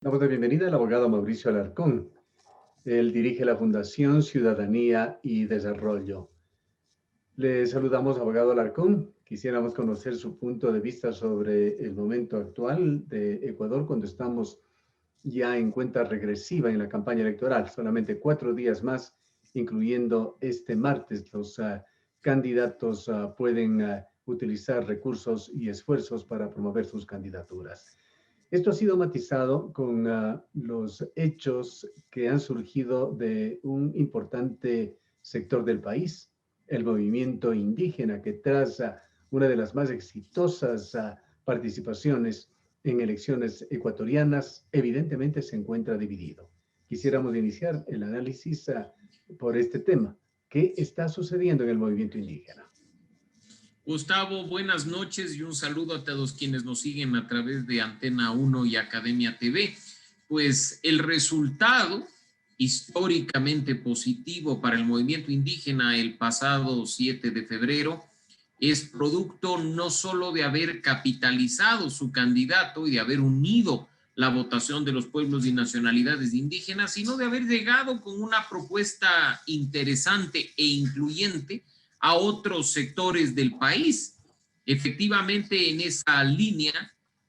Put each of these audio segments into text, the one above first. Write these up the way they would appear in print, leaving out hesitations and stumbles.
Damos la bienvenida al abogado Mauricio Alarcón. Él dirige la Fundación Ciudadanía y Desarrollo. Le saludamos, abogado Alarcón. Quisiéramos conocer su punto de vista sobre el momento actual de Ecuador cuando estamos ya en cuenta regresiva en la campaña electoral. Solamente 4 días más, incluyendo este martes, los candidatos pueden utilizar recursos y esfuerzos para promover sus candidaturas. Esto ha sido matizado con los hechos que han surgido de un importante sector del país, el movimiento indígena, que tras una de las más exitosas participaciones en elecciones ecuatorianas, evidentemente se encuentra dividido. Quisiéramos iniciar el análisis por este tema. ¿Qué está sucediendo en el movimiento indígena? Gustavo, buenas noches y un saludo a todos quienes nos siguen a través de Antena 1 y Academia TV. Pues el resultado históricamente positivo para el movimiento indígena el pasado 7 de febrero es producto no solo de haber capitalizado su candidato y de haber unido la votación de los pueblos y nacionalidades indígenas, sino de haber llegado con una propuesta interesante e incluyente a otros sectores del país. Efectivamente, en esa línea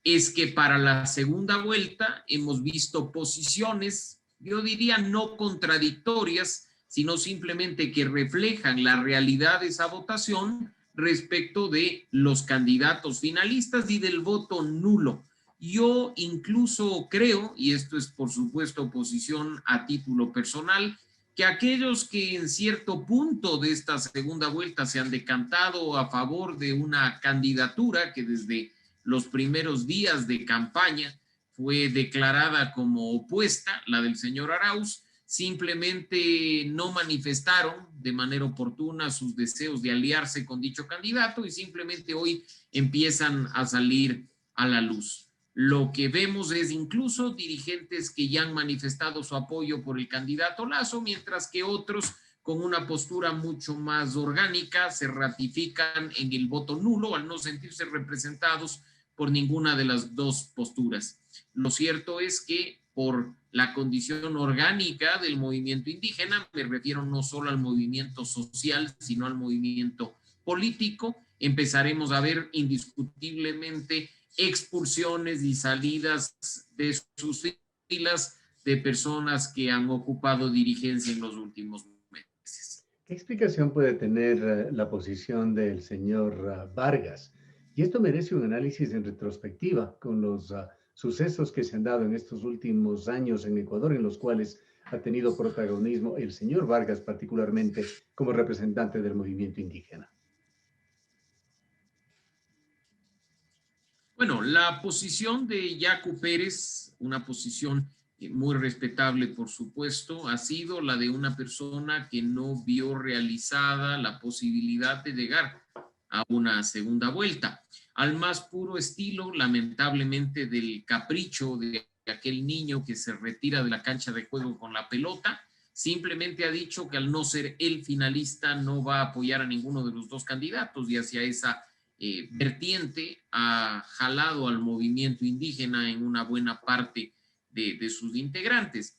es que para la segunda vuelta hemos visto posiciones, yo diría no contradictorias, sino simplemente que reflejan la realidad de esa votación respecto de los candidatos finalistas y del voto nulo. Yo incluso creo, y esto es por supuesto posición a título personal, que aquellos que en cierto punto de esta segunda vuelta se han decantado a favor de una candidatura que desde los primeros días de campaña fue declarada como opuesta, la del señor Arauz, simplemente no manifestaron de manera oportuna sus deseos de aliarse con dicho candidato y simplemente hoy empiezan a salir a la luz. Lo que vemos es incluso dirigentes que ya han manifestado su apoyo por el candidato Lasso, mientras que otros con una postura mucho más orgánica se ratifican en el voto nulo al no sentirse representados por ninguna de las dos posturas. Lo cierto es que por la condición orgánica del movimiento indígena, me refiero no solo al movimiento social, sino al movimiento político, empezaremos a ver indiscutiblemente expulsiones y salidas de sus filas de personas que han ocupado dirigencia en los últimos meses. ¿Qué explicación puede tener la posición del señor Vargas? Y esto merece un análisis en retrospectiva con los sucesos que se han dado en estos últimos años en Ecuador, en los cuales ha tenido protagonismo el señor Vargas, particularmente como representante del movimiento indígena. Bueno, la posición de Yacu Pérez, una posición muy respetable, por supuesto, ha sido la de una persona que no vio realizada la posibilidad de llegar a una segunda vuelta. Al más puro estilo, lamentablemente, del capricho de aquel niño que se retira de la cancha de juego con la pelota, simplemente ha dicho que al no ser el finalista no va a apoyar a ninguno de los dos candidatos y hacia esa vertiente ha jalado al movimiento indígena en una buena parte de sus integrantes.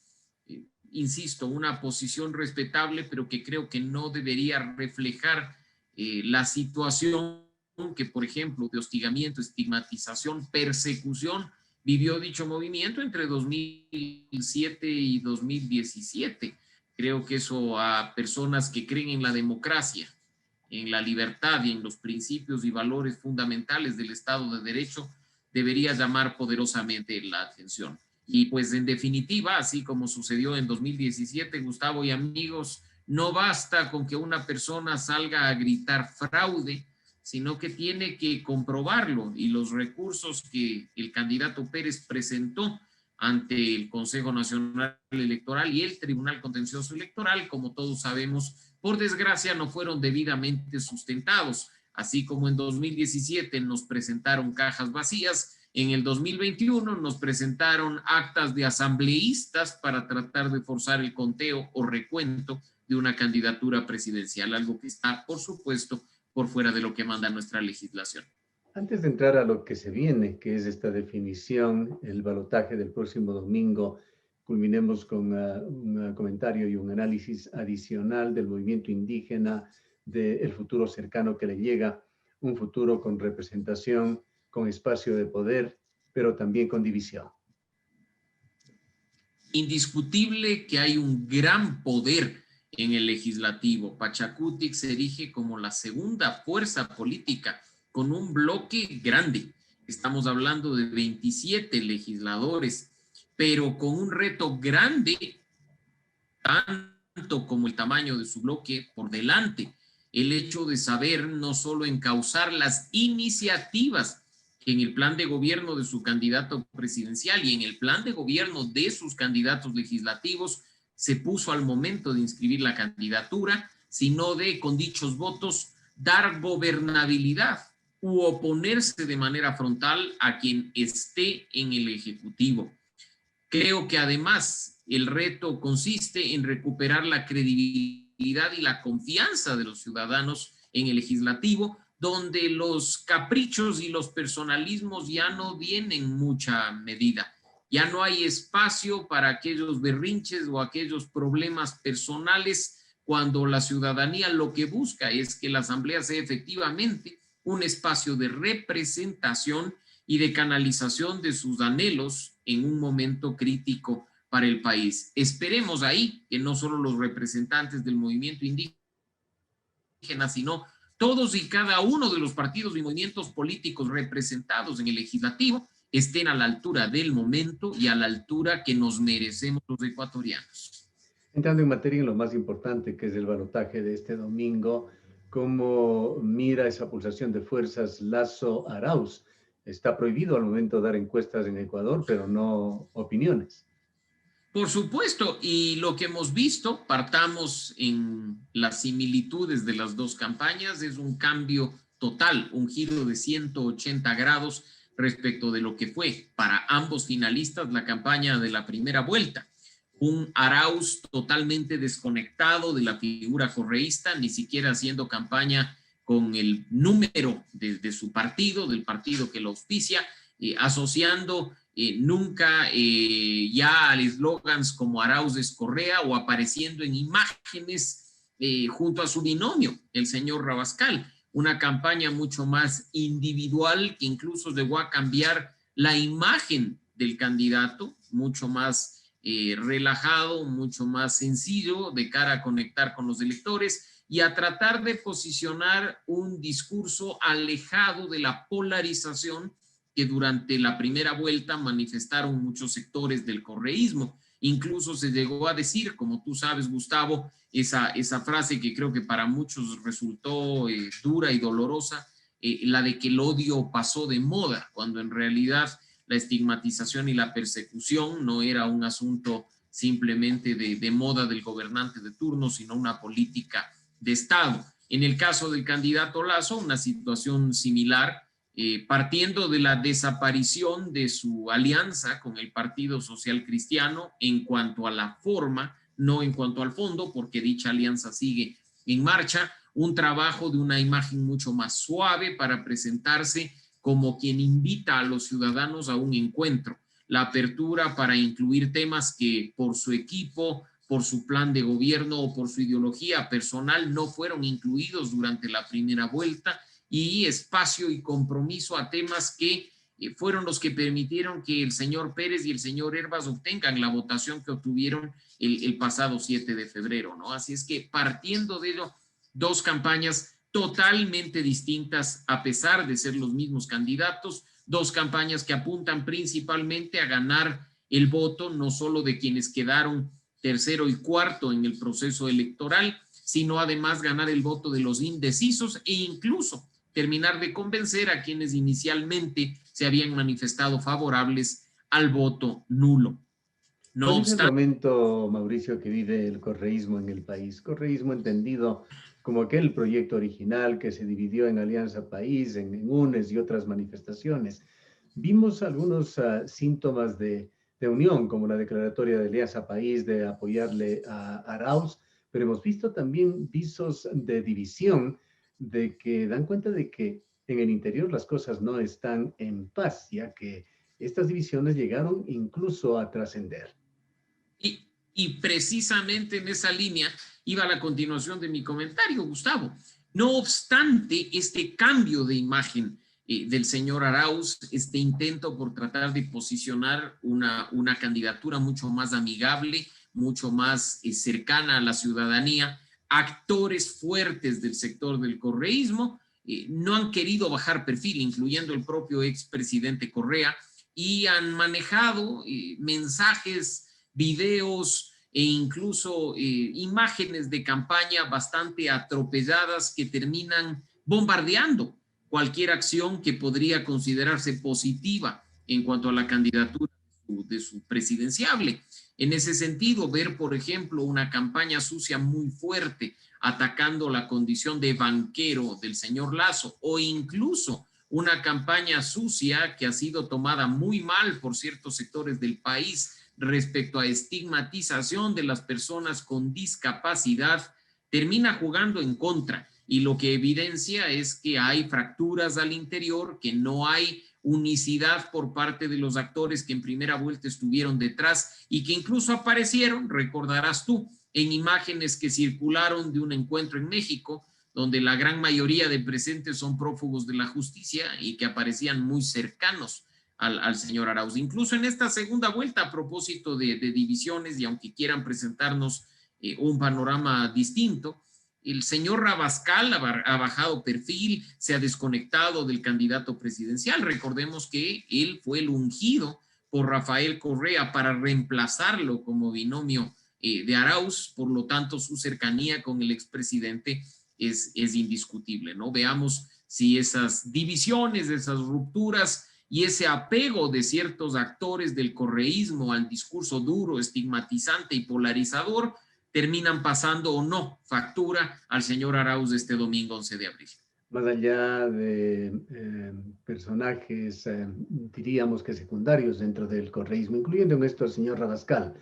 Insisto, una posición respetable, pero que creo que no debería reflejar la situación que, por ejemplo, de hostigamiento, estigmatización, persecución, vivió dicho movimiento entre 2007 y 2017. Creo que eso a personas que creen en la democracia, en la libertad y en los principios y valores fundamentales del Estado de Derecho, debería llamar poderosamente la atención. Y pues en definitiva, así como sucedió en 2017, Gustavo y amigos, no basta con que una persona salga a gritar fraude, sino que tiene que comprobarlo y los recursos que el candidato Pérez presentó ante el Consejo Nacional Electoral y el Tribunal Contencioso Electoral, como todos sabemos, por desgracia no fueron debidamente sustentados. Así como en 2017 nos presentaron cajas vacías, en el 2021 nos presentaron actas de asambleístas para tratar de forzar el conteo o recuento de una candidatura presidencial, algo que está, por supuesto, por fuera de lo que manda nuestra legislación. Antes de entrar a lo que se viene, que es esta definición, el balotaje del próximo domingo, culminemos con un comentario y un análisis adicional del movimiento indígena, del futuro cercano que le llega, un futuro con representación, con espacio de poder, pero también con división. Indiscutible que hay un gran poder en el legislativo. Pachacutic se erige como la segunda fuerza política con un bloque grande. Estamos hablando de 27 legisladores, pero con un reto grande, tanto como el tamaño de su bloque por delante. El hecho de saber no solo encauzar las iniciativas en el plan de gobierno de su candidato presidencial y en el plan de gobierno de sus candidatos legislativos, se puso al momento de inscribir la candidatura, sino de, con dichos votos, dar gobernabilidad u oponerse de manera frontal a quien esté en el Ejecutivo. Creo que además el reto consiste en recuperar la credibilidad y la confianza de los ciudadanos en el legislativo, donde los caprichos y los personalismos ya no tienen mucha medida. Ya no hay espacio para aquellos berrinches o aquellos problemas personales cuando la ciudadanía lo que busca es que la Asamblea sea efectivamente un espacio de representación y de canalización de sus anhelos en un momento crítico para el país. Esperemos ahí que no solo los representantes del movimiento indígena, sino todos y cada uno de los partidos y movimientos políticos representados en el legislativo estén a la altura del momento y a la altura que nos merecemos los ecuatorianos. Entrando en materia en lo más importante, que es el balotaje de este domingo, ¿cómo mira esa pulsación de fuerzas Lasso-Arauz? Está prohibido al momento dar encuestas en Ecuador, pero no opiniones. Por supuesto, y lo que hemos visto, partamos en las similitudes de las dos campañas, es un cambio total, un giro de 180 grados respecto de lo que fue para ambos finalistas la campaña de la primera vuelta. Un Arauz totalmente desconectado de la figura correísta, ni siquiera haciendo campaña con el número de su partido, del partido que lo auspicia, asociando nunca ya al eslogans como Arauz es Correa o apareciendo en imágenes junto a su binomio, el señor Rabascal. Una campaña mucho más individual que incluso llegó a cambiar la imagen del candidato, mucho más relajado, mucho más sencillo de cara a conectar con los electores y a tratar de posicionar un discurso alejado de la polarización que durante la primera vuelta manifestaron muchos sectores del correísmo. Incluso se llegó a decir, como tú sabes, Gustavo, esa frase que creo que para muchos resultó dura y dolorosa, la de que el odio pasó de moda, cuando en realidad la estigmatización y la persecución no era un asunto simplemente de moda del gobernante de turno, sino una política de Estado. En el caso del candidato Lasso, una situación similar, partiendo de la desaparición de su alianza con el Partido Social Cristiano en cuanto a la forma, no en cuanto al fondo, porque dicha alianza sigue en marcha, un trabajo de una imagen mucho más suave para presentarse como quien invita a los ciudadanos a un encuentro, la apertura para incluir temas que por su equipo, por su plan de gobierno o por su ideología personal no fueron incluidos durante la primera vuelta, y espacio y compromiso a temas que fueron los que permitieron que el señor Pérez y el señor Herbas obtengan la votación que obtuvieron el pasado 7 de febrero, ¿no? Así es que partiendo de ello, dos campañas totalmente distintas a pesar de ser los mismos candidatos, dos campañas que apuntan principalmente a ganar el voto no solo de quienes quedaron tercero y cuarto en el proceso electoral, sino además ganar el voto de los indecisos e incluso terminar de convencer a quienes inicialmente se habían manifestado favorables al voto nulo. No ¿Cuál obstante, es el momento, Mauricio, que vive el correísmo en el país? Correísmo entendido como aquel proyecto original que se dividió en Alianza País, en UNES y otras manifestaciones. Vimos algunos síntomas de unión, como la declaratoria de Alianza País de apoyarle a Arauz, pero hemos visto también visos de división, de que dan cuenta de que en el interior las cosas no están en paz, ya que estas divisiones llegaron incluso a trascender. Y precisamente en esa línea iba la continuación de mi comentario, Gustavo. No obstante, este cambio de imagen del señor Arauz, este intento por tratar de posicionar una candidatura mucho más amigable, mucho más cercana a la ciudadanía, actores fuertes del sector del correísmo no han querido bajar perfil, incluyendo el propio expresidente Correa, y han manejado mensajes, videos e incluso imágenes de campaña bastante atropelladas que terminan bombardeando cualquier acción que podría considerarse positiva en cuanto a la candidatura de su presidenciable. En ese sentido, ver, por ejemplo, una campaña sucia muy fuerte atacando la condición de banquero del señor Lasso, o incluso una campaña sucia que ha sido tomada muy mal por ciertos sectores del país respecto a estigmatización de las personas con discapacidad, termina jugando en contra, y lo que evidencia es que hay fracturas al interior, que no hay unicidad por parte de los actores que en primera vuelta estuvieron detrás y que incluso aparecieron, recordarás tú, en imágenes que circularon de un encuentro en México, donde la gran mayoría de presentes son prófugos de la justicia y que aparecían muy cercanos al señor Arauz. Incluso en esta segunda vuelta, a propósito de divisiones, y aunque quieran presentarnos un panorama distinto, el señor Rabascal ha bajado perfil, se ha desconectado del candidato presidencial. Recordemos que él fue el ungido por Rafael Correa para reemplazarlo como binomio de Arauz, por lo tanto su cercanía con el expresidente es indiscutible, ¿no? Veamos si esas divisiones, esas rupturas y ese apego de ciertos actores del correísmo al discurso duro, estigmatizante y polarizador terminan pasando o no factura al señor Arauz este domingo 11 de abril. Más allá de personajes, diríamos que secundarios dentro del correísmo, incluyendo en esto al señor Rabascal,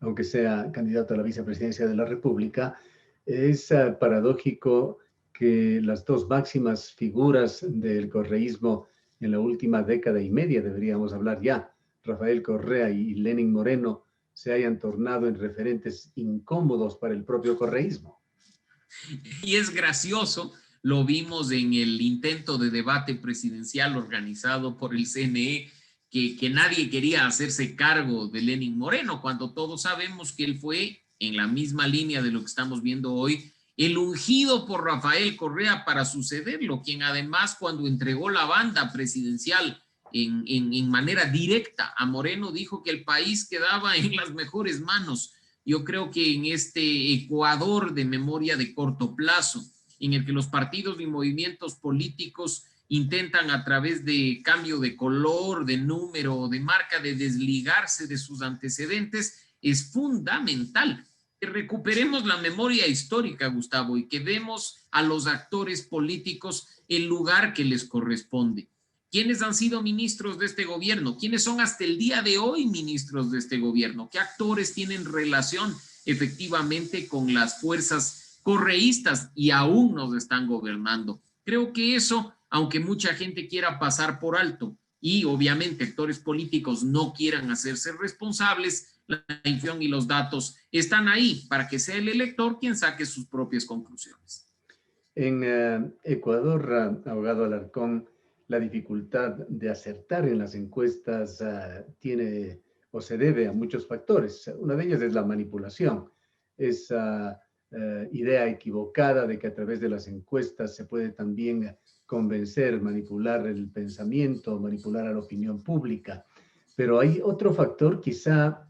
aunque sea candidato a la vicepresidencia de la República, es paradójico que las dos máximas figuras del correísmo en la última década y media, deberíamos hablar ya, Rafael Correa y Lenín Moreno, se hayan tornado en referentes incómodos para el propio correísmo. Y es gracioso, lo vimos en el intento de debate presidencial organizado por el CNE, que nadie quería hacerse cargo de Lenín Moreno, cuando todos sabemos que él fue, en la misma línea de lo que estamos viendo hoy, el ungido por Rafael Correa para sucederlo, quien además cuando entregó la banda presidencial en manera directa a Moreno, dijo que el país quedaba en las mejores manos. Yo creo que en este Ecuador de memoria de corto plazo, en el que los partidos y movimientos políticos intentan a través de cambio de color, de número, de marca, de desligarse de sus antecedentes, es fundamental que recuperemos la memoria histórica, Gustavo, y que demos a los actores políticos el lugar que les corresponde. ¿Quiénes han sido ministros de este gobierno? ¿Quiénes son hasta el día de hoy ministros de este gobierno? ¿Qué actores tienen relación efectivamente con las fuerzas correístas y aún nos están gobernando? Creo que eso, aunque mucha gente quiera pasar por alto y obviamente actores políticos no quieran hacerse responsables, la información y los datos están ahí para que sea el elector quien saque sus propias conclusiones. En Ecuador, abogado Alarcón, la dificultad de acertar en las encuestas tiene o se debe a muchos factores. Una de ellas es la manipulación, esa idea equivocada de que a través de las encuestas se puede también convencer, manipular el pensamiento, manipular a la opinión pública. Pero hay otro factor quizá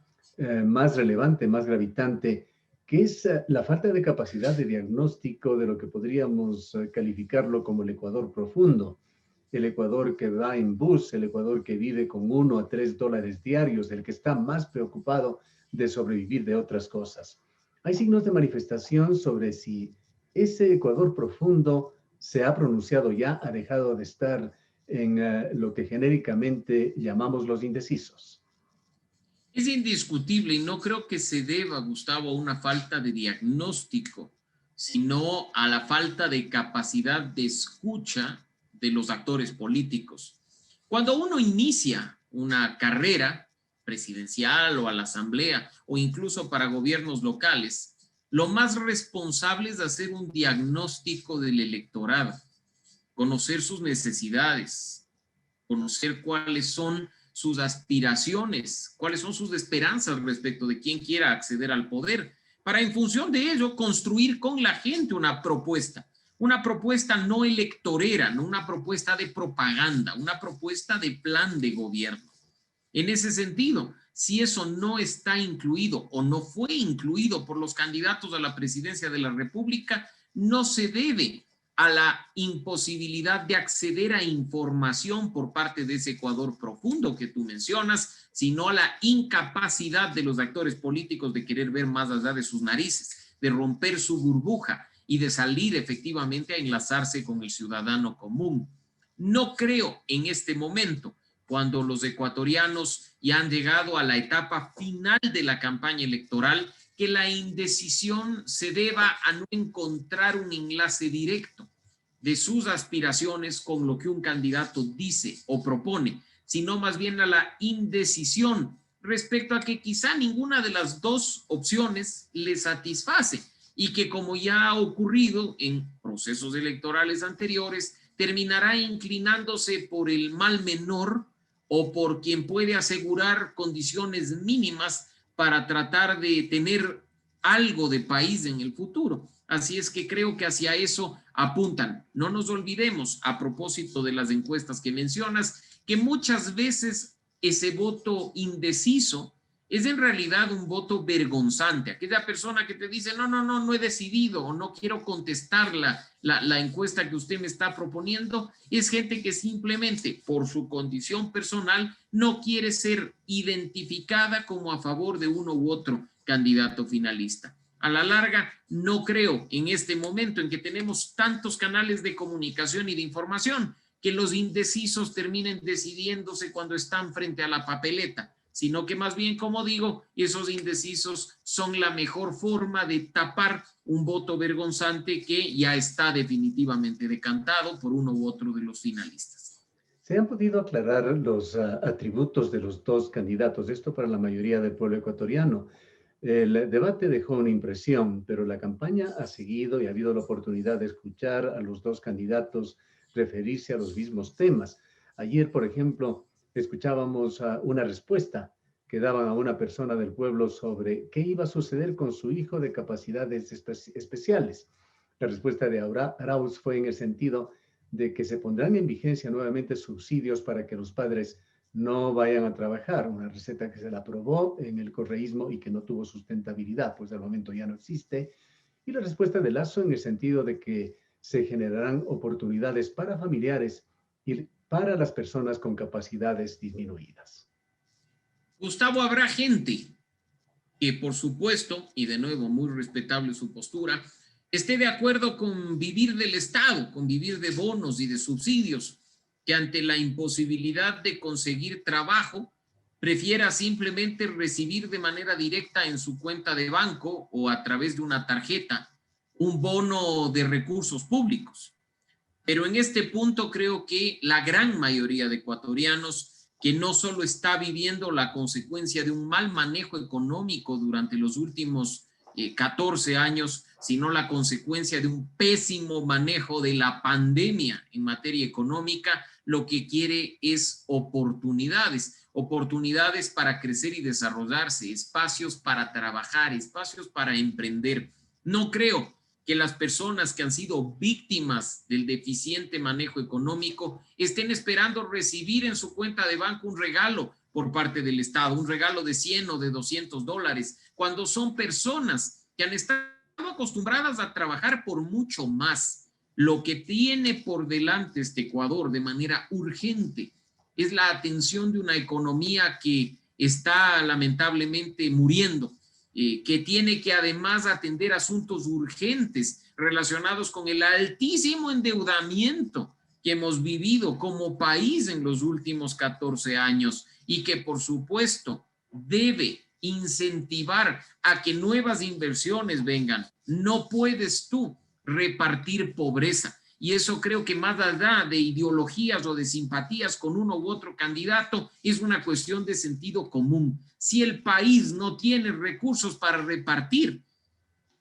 más relevante, más gravitante, que es la falta de capacidad de diagnóstico de lo que podríamos calificarlo como el Ecuador profundo. El Ecuador que va en bus, el Ecuador que vive con $1 a $3 diarios, el que está más preocupado de sobrevivir de otras cosas. Hay signos de manifestación sobre si ese Ecuador profundo se ha pronunciado ya, ha dejado de estar en lo que genéricamente llamamos los indecisos. Es indiscutible y no creo que se deba, Gustavo, a una falta de diagnóstico, sino a la falta de capacidad de escucha de los actores políticos. Cuando uno inicia una carrera presidencial o a la asamblea o incluso para gobiernos locales, lo más responsable es hacer un diagnóstico del electorado, conocer sus necesidades, conocer cuáles son sus aspiraciones, cuáles son sus esperanzas respecto de quién quiera acceder al poder, para en función de ello construir con la gente una propuesta no electorera, no una propuesta de propaganda, una propuesta de plan de gobierno. En ese sentido, si eso no está incluido o no fue incluido por los candidatos a la presidencia de la República, no se debe a la imposibilidad de acceder a información por parte de ese Ecuador profundo que tú mencionas, sino a la incapacidad de los actores políticos de querer ver más allá de sus narices, de romper su burbuja y de salir efectivamente a enlazarse con el ciudadano común. No creo en este momento, cuando los ecuatorianos ya han llegado a la etapa final de la campaña electoral, que la indecisión se deba a no encontrar un enlace directo de sus aspiraciones con lo que un candidato dice o propone, sino más bien a la indecisión respecto a que quizá ninguna de las dos opciones le satisface y que, como ya ha ocurrido en procesos electorales anteriores, terminará inclinándose por el mal menor o por quien puede asegurar condiciones mínimas para tratar de tener algo de país en el futuro. Así es que creo que hacia eso apuntan. No nos olvidemos, a propósito de las encuestas que mencionas, que muchas veces ese voto indeciso es en realidad un voto vergonzante. Aquella persona que te dice, no he decidido o no quiero contestar la encuesta que usted me está proponiendo, es gente que simplemente por su condición personal no quiere ser identificada como a favor de uno u otro candidato finalista. A la larga, no creo en este momento en que tenemos tantos canales de comunicación y de información que los indecisos terminen decidiéndose cuando están frente a la papeleta, sino que más bien, como digo, esos indecisos son la mejor forma de tapar un voto vergonzante que ya está definitivamente decantado por uno u otro de los finalistas. ¿Se han podido aclarar los atributos de los dos candidatos? Esto para la mayoría del pueblo ecuatoriano. El debate dejó una impresión, pero la campaña ha seguido y ha habido la oportunidad de escuchar a los dos candidatos referirse a los mismos temas. Ayer, por ejemplo, escuchábamos una respuesta que daban a una persona del pueblo sobre qué iba a suceder con su hijo de capacidades especiales. La respuesta de Arauz fue en el sentido de que se pondrán en vigencia nuevamente subsidios para que los padres no vayan a trabajar, una receta que se la aprobó en el correísmo y que no tuvo sustentabilidad, pues al momento ya no existe. Y la respuesta de Lasso en el sentido de que se generarán oportunidades para familiares y para las personas con capacidades disminuidas. Gustavo, habrá gente que, por supuesto, y de nuevo muy respetable su postura, esté de acuerdo con vivir del Estado, con vivir de bonos y de subsidios, que ante la imposibilidad de conseguir trabajo, prefiera simplemente recibir de manera directa en su cuenta de banco o a través de una tarjeta un bono de recursos públicos. Pero en este punto creo que la gran mayoría de ecuatorianos que no solo está viviendo la consecuencia de un mal manejo económico durante los últimos 14 años, sino la consecuencia de un pésimo manejo de la pandemia en materia económica, lo que quiere es oportunidades para crecer y desarrollarse, espacios para trabajar, espacios para emprender. No creo que las personas que han sido víctimas del deficiente manejo económico estén esperando recibir en su cuenta de banco un regalo por parte del Estado, un regalo de 100 o de $200, cuando son personas que han estado acostumbradas a trabajar por mucho más. Lo que tiene por delante este Ecuador de manera urgente es la atención de una economía que está lamentablemente muriendo, que tiene que además atender asuntos urgentes relacionados con el altísimo endeudamiento que hemos vivido como país en los últimos 14 años y que por supuesto debe incentivar a que nuevas inversiones vengan. No puedes tú repartir pobreza Y eso creo que más allá de ideologías o de simpatías con uno u otro candidato, es una cuestión de sentido común. Si el país no tiene recursos para repartir,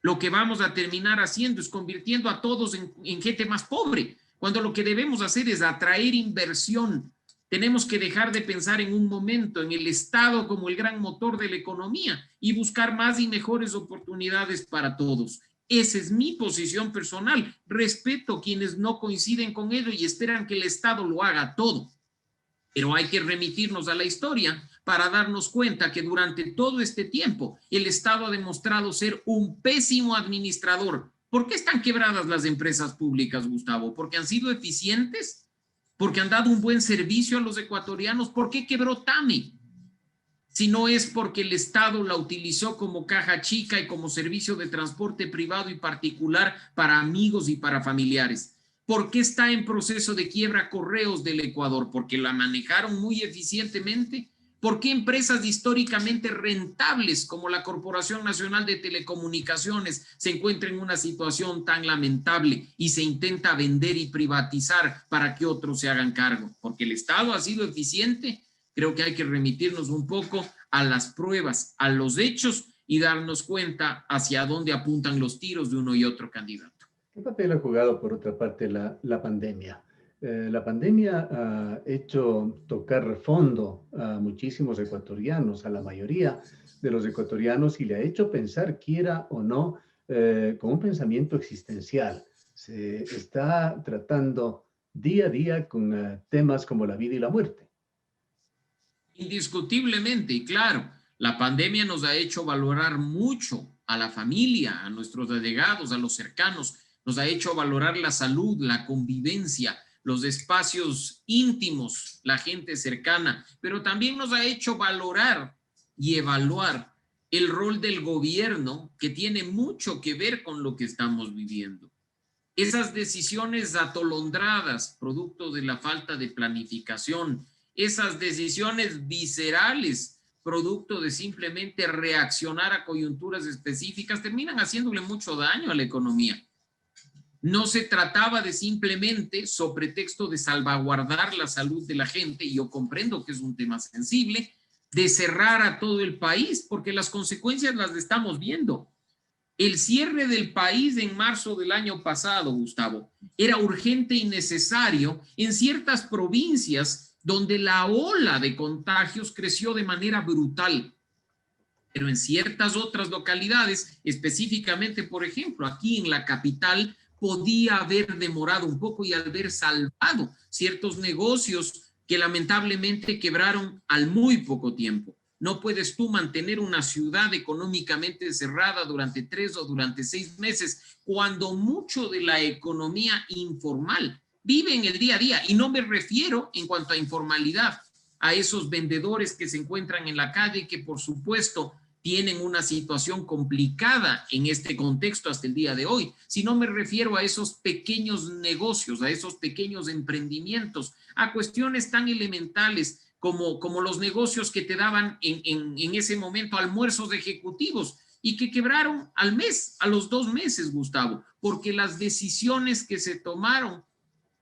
lo que vamos a terminar haciendo es convirtiendo a todos en gente más pobre, cuando lo que debemos hacer es atraer inversión. Tenemos que dejar de pensar en un momento en el Estado como el gran motor de la economía y buscar más y mejores oportunidades para todos. Esa es mi posición personal. Respeto quienes no coinciden con ello y esperan que el Estado lo haga todo. Pero hay que remitirnos a la historia para darnos cuenta que durante todo este tiempo el Estado ha demostrado ser un pésimo administrador. ¿Por qué están quebradas las empresas públicas, Gustavo? ¿Porque han sido eficientes? ¿Porque han dado un buen servicio a los ecuatorianos? ¿Por qué quebró TAME? Si no es porque el Estado la utilizó como caja chica y como servicio de transporte privado y particular para amigos y para familiares. ¿Por qué está en proceso de quiebra Correos del Ecuador? ¿Porque la manejaron muy eficientemente? ¿Por qué empresas históricamente rentables como la Corporación Nacional de Telecomunicaciones se encuentran en una situación tan lamentable y se intenta vender y privatizar para que otros se hagan cargo? ¿Porque el Estado ha sido eficiente? Creo que hay que remitirnos un poco a las pruebas, a los hechos y darnos cuenta hacia dónde apuntan los tiros de uno y otro candidato. ¿Qué papel ha jugado, por otra parte, la pandemia? La pandemia ha hecho tocar fondo a muchísimos ecuatorianos, a la mayoría de los ecuatorianos, y le ha hecho pensar, quiera o no, con un pensamiento existencial. Se está tratando día a día con temas como la vida y la muerte. Indiscutiblemente, y claro, la pandemia nos ha hecho valorar mucho a la familia, a nuestros allegados, a los cercanos, nos ha hecho valorar la salud, la convivencia, los espacios íntimos, la gente cercana, pero también nos ha hecho valorar y evaluar el rol del gobierno, que tiene mucho que ver con lo que estamos viviendo. Esas decisiones atolondradas, producto de la falta de planificación, esas decisiones viscerales, producto de simplemente reaccionar a coyunturas específicas, terminan haciéndole mucho daño a la economía. No se trataba de simplemente, sobre pretexto de salvaguardar la salud de la gente, y yo comprendo que es un tema sensible, de cerrar a todo el país, porque las consecuencias las estamos viendo. El cierre del país en marzo del año pasado, Gustavo, era urgente y necesario en ciertas provincias donde la ola de contagios creció de manera brutal. Pero en ciertas otras localidades, específicamente, por ejemplo, aquí en la capital, podía haber demorado un poco y haber salvado ciertos negocios que lamentablemente quebraron al muy poco tiempo. No puedes tú mantener una ciudad económicamente cerrada durante 3 o durante 6 meses, cuando mucho de la economía informal vive en el día a día. Y no me refiero, en cuanto a informalidad, a esos vendedores que se encuentran en la calle y que, por supuesto, tienen una situación complicada en este contexto hasta el día de hoy, sino me refiero a esos pequeños negocios, a esos pequeños emprendimientos, a cuestiones tan elementales como los negocios que te daban en ese momento almuerzos ejecutivos y que quebraron al mes, a los 2 meses, Gustavo, porque las decisiones que se tomaron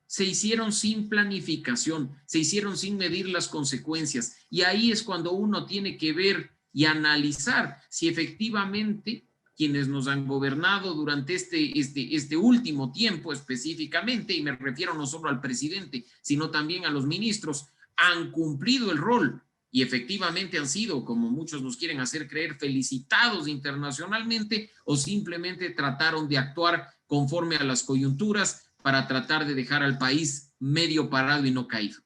se hicieron sin planificación, se hicieron sin medir las consecuencias. Y ahí es cuando uno tiene que ver y analizar si efectivamente quienes nos han gobernado durante este último tiempo específicamente, y me refiero no solo al presidente, sino también a los ministros, han cumplido el rol y efectivamente han sido, como muchos nos quieren hacer creer, felicitados internacionalmente, o simplemente trataron de actuar conforme a las coyunturas para tratar de dejar al país medio parado y no caído.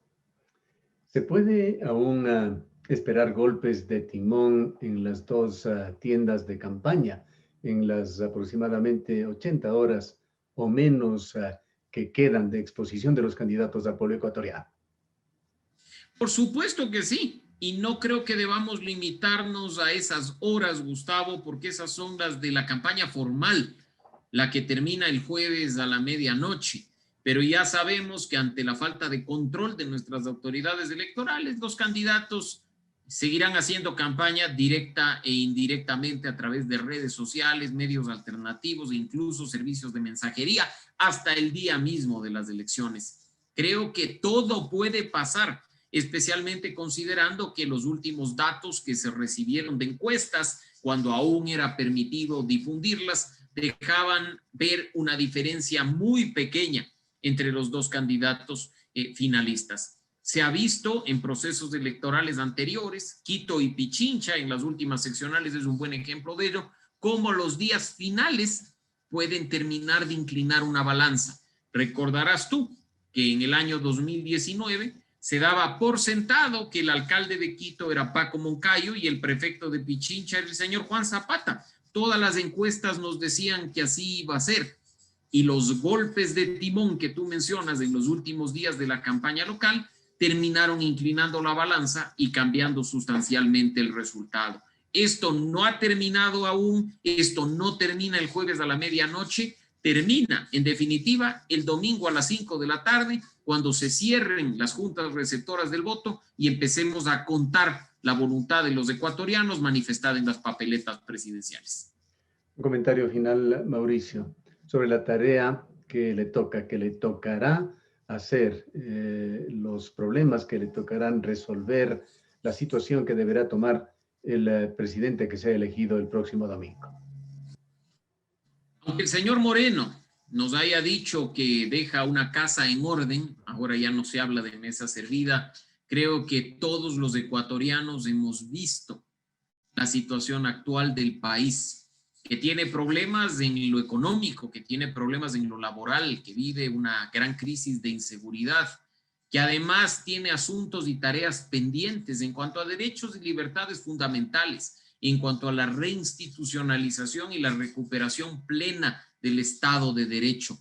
¿Se puede aún esperar golpes de timón en las dos tiendas de campaña en las aproximadamente 80 horas o menos que quedan de exposición de los candidatos al pueblo ecuatoriano? Por supuesto que sí, y no creo que debamos limitarnos a esas horas, Gustavo, porque esas son las de la campaña formal, la que termina el jueves a la medianoche. Pero ya sabemos que ante la falta de control de nuestras autoridades electorales, los candidatos seguirán haciendo campaña directa e indirectamente a través de redes sociales, medios alternativos e incluso servicios de mensajería hasta el día mismo de las elecciones. Creo que todo puede pasar, especialmente considerando que los últimos datos que se recibieron de encuestas, cuando aún era permitido difundirlas, dejaban ver una diferencia muy pequeña entre los dos candidatos finalistas. Se ha visto en procesos electorales anteriores, Quito y Pichincha en las últimas seccionales es un buen ejemplo de ello, cómo los días finales pueden terminar de inclinar una balanza. Recordarás tú que en el año 2019 se daba por sentado que el alcalde de Quito era Paco Moncayo y el prefecto de Pichincha era el señor Juan Zapata. Todas las encuestas nos decían que así iba a ser. Y los golpes de timón que tú mencionas en los últimos días de la campaña local terminaron inclinando la balanza y cambiando sustancialmente el resultado. Esto no ha terminado aún, esto no termina el jueves a la medianoche, termina en definitiva el domingo a las 5 de la tarde, cuando se cierren las juntas receptoras del voto y empecemos a contar la voluntad de los ecuatorianos manifestada en las papeletas presidenciales. Un comentario final, Mauricio, sobre la tarea que le tocará hacer, los problemas que le tocarán resolver, la situación que deberá tomar el presidente que sea elegido el próximo domingo. Aunque el señor Moreno nos haya dicho que deja una casa en orden, ahora ya no se habla de mesa servida, creo que todos los ecuatorianos hemos visto la situación actual del país, que tiene problemas en lo económico, que tiene problemas en lo laboral, que vive una gran crisis de inseguridad, que además tiene asuntos y tareas pendientes en cuanto a derechos y libertades fundamentales, en cuanto a la reinstitucionalización y la recuperación plena del Estado de Derecho.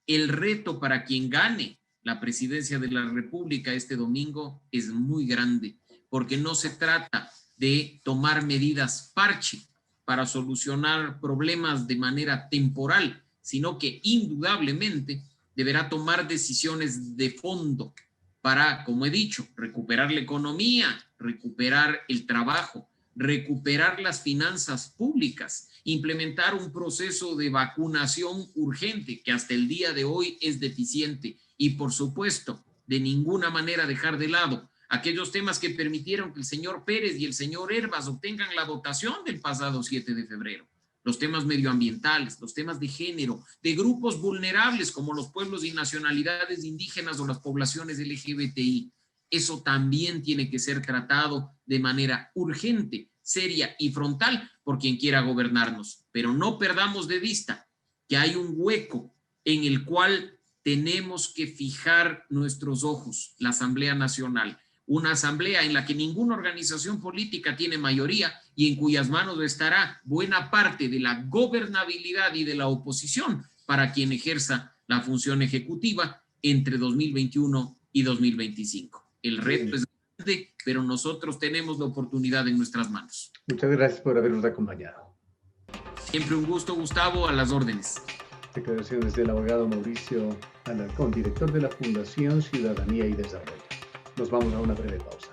El reto para quien gane la presidencia de la República este domingo es muy grande, porque no se trata de tomar medidas parche para solucionar problemas de manera temporal, sino que indudablemente deberá tomar decisiones de fondo para, como he dicho, recuperar la economía, recuperar el trabajo, recuperar las finanzas públicas, implementar un proceso de vacunación urgente que hasta el día de hoy es deficiente y, por supuesto, de ninguna manera dejar de lado aquellos temas que permitieron que el señor Pérez y el señor Hervas obtengan la votación del pasado 7 de febrero. Los temas medioambientales, los temas de género, de grupos vulnerables como los pueblos y nacionalidades indígenas o las poblaciones LGBTI. Eso también tiene que ser tratado de manera urgente, seria y frontal por quien quiera gobernarnos. Pero no perdamos de vista que hay un hueco en el cual tenemos que fijar nuestros ojos, la Asamblea Nacional. Una asamblea en la que ninguna organización política tiene mayoría y en cuyas manos estará buena parte de la gobernabilidad y de la oposición para quien ejerza la función ejecutiva entre 2021 y 2025. El reto es grande, pero nosotros tenemos la oportunidad en nuestras manos. Muchas gracias por habernos acompañado. Siempre un gusto, Gustavo, a las órdenes. Declaraciones del abogado Mauricio Alarcón, director de la Fundación Ciudadanía y Desarrollo. Nos vamos a una breve pausa.